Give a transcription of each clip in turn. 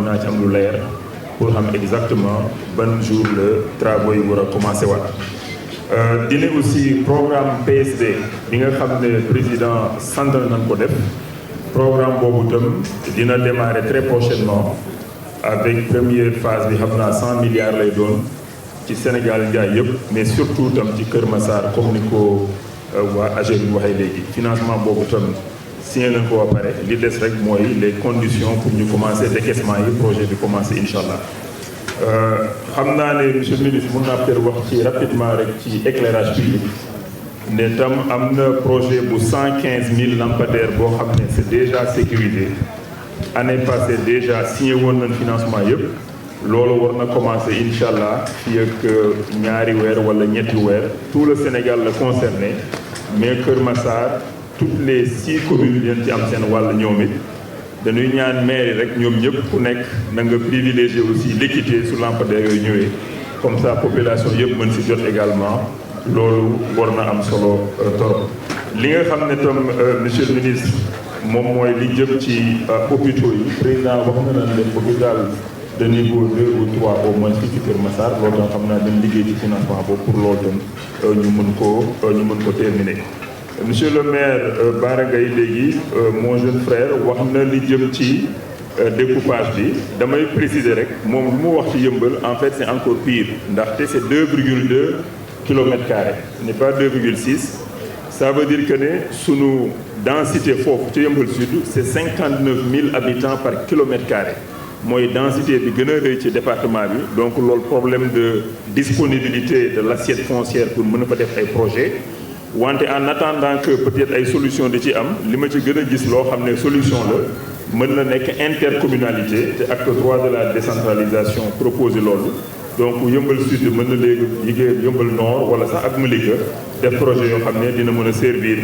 naa ci am lu leer pour xam exactement ban jour le travaux yi war a commencé waat dina aussi programme PSD bi nga xam ne président sant nañ ko def programme boobu tam dina démarrer très prochainement avec première phase bi xam naa 100 milliards lay doon ci Sénégal njaay yëpp mais surtout tam ci Kër Massar comme ni ko waa AGER bi waxee léegi financement boobu tam signé nañ ko ba pare li des rek mooy les conditions pour ñu commencer décaissement yi projet bi commencer incha allah xam naa ne monsieur le ministre mun naa peut-être wax ci rapidement rek ci éclairage public ne tam am na projet bu 115 000 lampadaires boo xam ne c'est déjà sécurisé année passée déjà signé woon nañ financement yëpp loolu war na commencer incha allah fii ak ñaari weer wala ñetti weer tout le Sénégal la concerné mais Kër Massar toutes les 6 communes leen ci am seen wàll ñoom it dañuy ñaan maire rek ñoom ñëpp ku nekk na nga privilégier aussi l'équité su lampadaires yooyu ñëwee comme ça population yëpp mën si jot également loolu war na am solo torop li nga xam ne tam monsieur le ministre moom mooy li jëm ci hôpitaux yi président wax na leen def hôpital de niveau 2 ou 3 au moins fii ci Kër Massar loolu tam xam naa dañ liggéey ci financement boobu pour loolu tam ñu mën ko terminer. monsieur le maire Bara Gaye léegi mon jeune frère wax na li jëm ci découpage bi damay préciser rek moom lu mu wax ci yëmbal en fait c'est encore pire ndaxte c'est 2,2 kilomètres carrés ce n'est pas 2,6 ça veut dire que ne sunu densité foofu ci yëmbal sud c'est 59 000 habitants par kilomètre carré mooy densité bi gën a rëy ci département bi donc loolu problème de disponibilité de l'assiette foncière pour mën a fa def ay projets wante en attendant que peut-être ay solution di ci am li ma ci gën a gis loo xam ne solution la mën na nekk intercommunalité te acte 3 de la décentralisation proposé loolu donc yëmbal sud mën na léegi liggéey yëmbal nord wala sax ak Malika def projet yoo xam ne dina mën a servir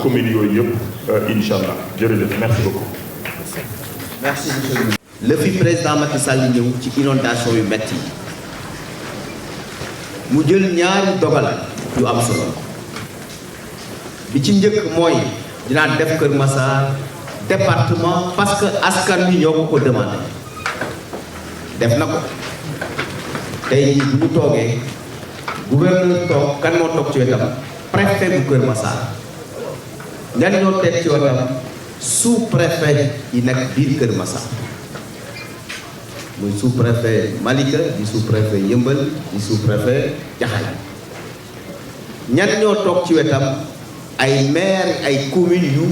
communes yooyu yëpp incha allah jërëjëf merci beaucoup. merci monsieur le ministre. le fi président Macky Sall ñëw ci inondation yu metti mu jël ñaari dogal yu am solo bi ci njëkk mooy dinaa def Kër Massar département parce que askan wi ñoo ko demandé def na ko tey bu ñu toogee gouverneur toog kan moo toog ci wetam préfet bu Kër Massar ñan ñoo teg ci wetam sous préfet yi nekk biir Kër Massar muy sous préfet Malika di sous préfet Yëmbal di sous préfet Jaxaay ñan ñoo toog ci wetam ay maire ay communes yu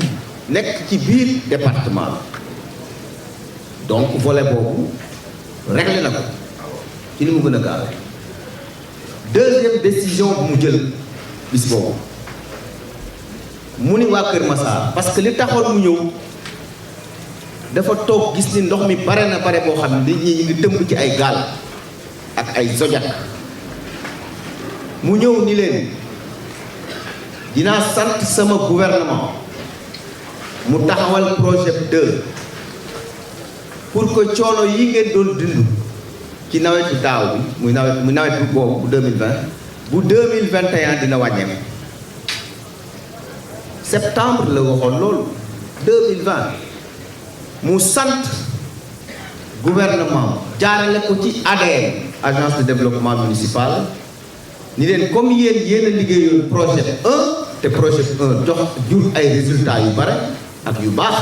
nekk ci biir département donc volet boobu réglé na ko ci ni mu gën a gaaw deuxième décision bu mu jël bis boobu mu ni waa Kër Massar parce que li taxoon mu ñëw dafa toog gis ni ndox mi bare na bare boo xam ne nit ñi ngi tëmb ci ay gaal ak ay zodiac mu ñëw ni leen dinaa sant sama gouvernement mu taxawal projet 2 pour que coono yi ngeen doon dund ci nawetu daaw bi muy nawet bu boobu bu 2020 bu 2021 dina wàññeeku septembre la waxoon loolu 2020 mu sant gouvernement jaarale ko ci ADM agence de développement municipal ni leen comme yéen a liggéeyoon projet 1 te projet 1 jox jur ay résultats yu bare ak yu baax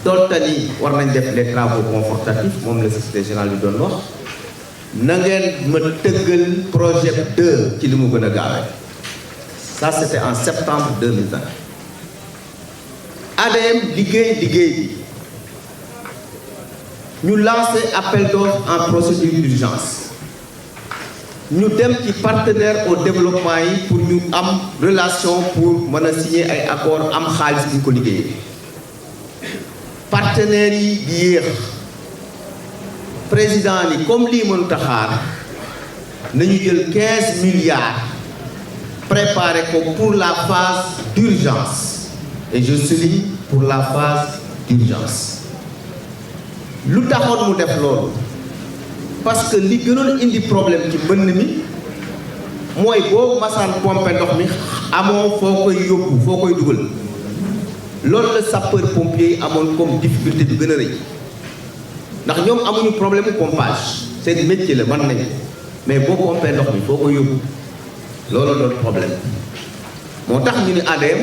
doonte ni war nañ def les travaux confortatifs moom la société générale bi doon wax na ngeen ma tëggal projet 2 ci li mu gën a gaawee ça c'était en septembre 2020 ADM liggéey bi ñu lancé appel d'offres en procédure d'urgence ñu dem ci partenaire au développement yi pour ñu am relation pour mën a signer ay accord am xaalis bu ñu ko liggéeyee partenaires yi di yéex président ni comme lii mënut a xaar nañu jël 15 milliards préparé ko pour la phase d'urgence et je souligne pour la phase d'urgence lu taxoon mu def loolu parce que li gënoon indi problème ci mbënn mi mooy boo masaan pompe ndox mi amoo foo koy yóbbu foo koy dugal loolu la sapeur pompier yi amoon comme difficulté bi gën a rëy ndax ñoom amuñu problème mu pompage seen métier la mën nañ mais boo pompé ndox mi foo ko yóbbu loolu doon problème moo tax ñu ni ADM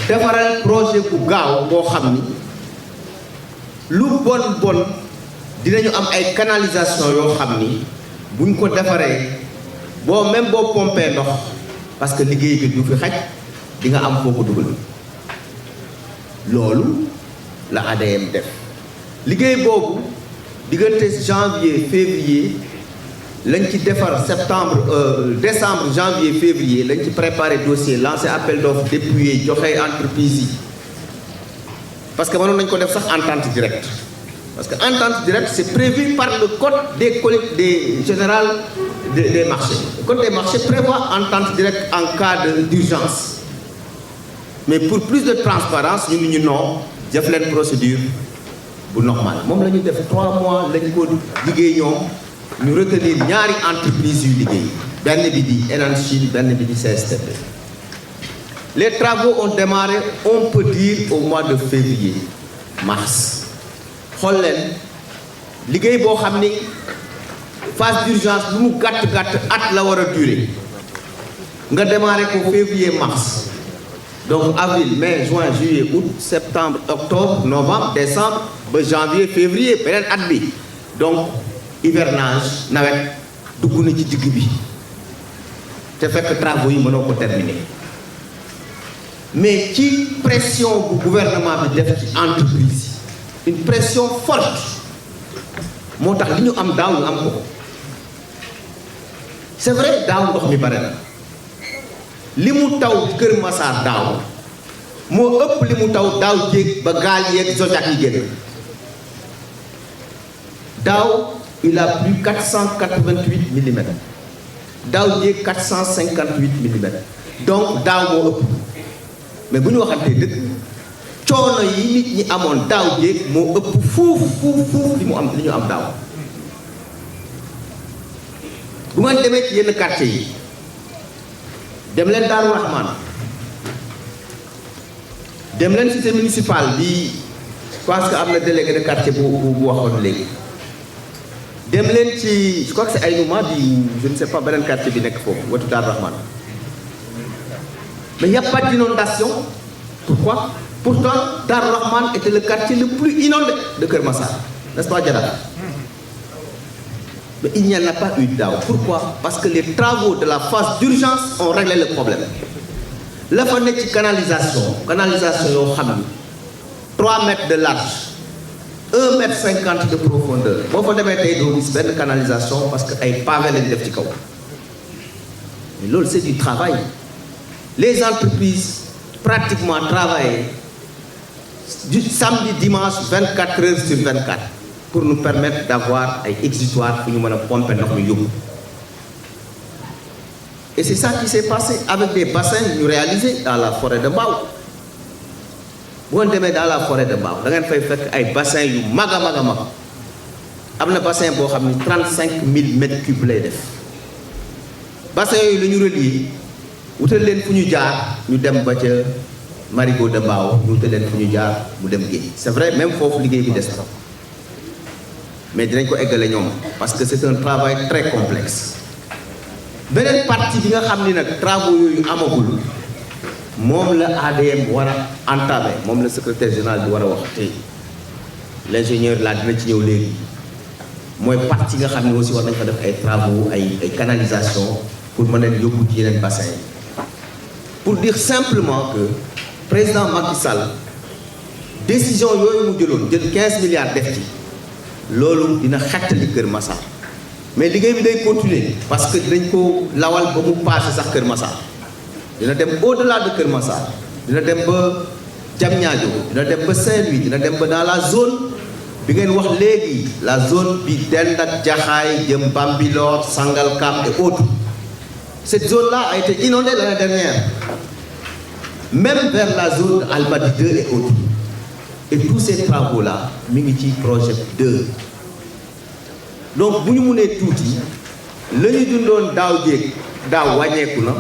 defaral projet bu gaaw boo xam ni lu bon dinañu am ay canalisation yoo xam ni buñ ko defaree boo même boo pompé ndox parce que liggéey bi du fi xaj di nga am foo ko dugal loolu la ADM def liggéey boobu diggante janvier février lañ ci defar décembre janvier février lañ ci préparé dossier lancé appel d'offres dépouillé joxe entreprise yi parce que mënoon nañ ko def sax entente directe parce que entente directe c'est prévu par le code des général des marchés. Le code des marchés prévoit entente directe en cas d'urgence mais pour plus de transparence ñu non def leen procédure bu normal moom la ñu def 3 mois lañ ko liggéey ñoom ñu retenir ñaari entreprise yu liggéey benn bi di Enan Chine benn bi di CSTP. Les travaux ont démarré on peut dire au mois de février mars xool leen liggéey boo xam ni phase d'urgence lu mu gàtt at la war a durer nga démarré ko février mars donc avril mai juin juillet août septembre octobre novembre décembre ba janvier février beneen at bi donc hivernage nawet dugg na ci digg bi te fekk travaux yi mënoo ko terminer mais ci pression bu gouvernement bi def ci entreprise une pression forte moo tax li ñu am daaw ñu am ko c'est vrai daaw ndox mi bare na li mu taw Kër Massar daaw moo ëpp li mu taw daaw jéeg ba gaal yeeg Zodiac yi génn daaw il a plu 488 millimètres daaw jéeg 458 millimètres donc daaw moo ëpp mais bu ñu waxantee dëgg coono yi nit ñi amoon daaw jéeg moo ëpp fuuf li ñu am daaw bu ngeen demee ci yenn quartier yi dem leen Daaru Rahman dem leen cité municipale bi je pense que am na délégué de quartier bu waxoon léegi dem leen ci je crois que c'est Aïnouma di je ne sais pas beneen quartier bi nekk foofu wetu Daaru Rahman mais il n'y a pas d'inondation pourquoi pourtant Daaru Rahman était le quartier le plus inondé de Kër Massar n'est-ce pas Diarra mais il n'y en a pas eu daaw pourquoi parce que les travaux de la phase d'urgence ont réglé le problème la fa nekk ci canalisation yoo xam ni 3 mètres de large 1 mètre 50 de profondeur boo fa demee tey doo gis benn canalisation parce que ay pavé lañ def ci kaw mais loolu c'est du travail les entreprises pratiquement travaillent du samedi dimanche 24 heures sur 24 pour nous permettre d'avoir ay exutoires pour ñu mën a pomper ndox mi yóbbu et c'est ça qui s'est passé avec des bassins ñu réalisés dans la forêt de Mbao bu ngeen demee dans la forêt de Mbao da ngeen fay fekk ay bassins yu mag a mag am na bassin boo xam ni 35 000 mètres cubes lay def bassin yooyu la ñu relier wutal leen fu ñu jaar ñu dem ba ca marigot de Mbao ñu wutal leen fu ñu jaar mu dem géej c'est vrai même foofu liggéey bi des na mais dinañ ko eggale ñoom parce que c'est un travail très complexe beneen partie bi nga xam ni nag travaux yooyu amagul moom la ADM war a entamer moom la secrétaire général bi war a wax tey l'ingénieur là dina ci ñëw léegi mooy partie nga xam ne aussi war nañ fa def ay travaux ay canalisation pour mën a yóbbu ci yeneen bassin yi pour dire simplement que président Macky Sall décision yooyu mu jëloon jël 15 milliards def ci loolu dina xettali Kër Massar mais liggéey bi day continuer parce que dañ ko lawal ba mu passé sax Kër Massar dina dem au-delà de Kër Massar dina dem ba Diamniadio dina dem ba Saint-Louis dina dem ba dans la zone bi ngeen wax léegi la zone bi dend ak Jaxaay jëm Bambilor Sangalkam et autres cette zone-là a été inondée l'année dernière même vers la zone Almadies 2 et autres et tous ces travaux-là mi ngi ci projet 2 donc bu ñu mënee tuuti la ñu dundoon daaw wàññeeku na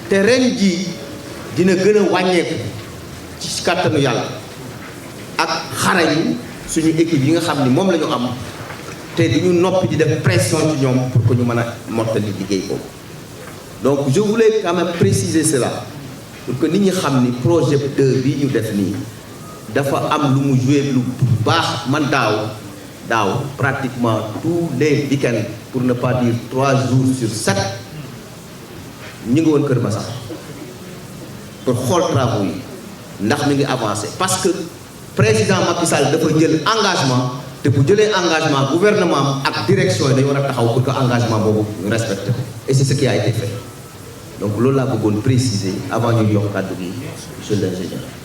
te ren ji dina gën a wàññeeku ci kàttanu yàlla ak xarañu suñu équipe yi nga xam ni moom la ñu am te di ñu noppi di def pression ci ñoom pour que ñu mën a mottali liggéey boobu. donc je voulais quand même préciser cela pour que nit ñi xam ni projet 2 bii ñu def nii dafa am lu mu joué lu baax. man daaw pratiquement tous les week-ends pour ne pas dire 3 jours sur 7 ñu ngi woon Kër Massar pour xool travaux yi ndax mi ngi avancé parce que président Macky Sall dafa jël engagement te bu jëlee engagement gouvernement ak direction yi dañu war a taxaw pour que engagement boobu ñu respecté ko et c'est ce qui a été fait donc loolu laa bëggoon préciser avant ñu jox kàddu gi monsieur l'ingénieur.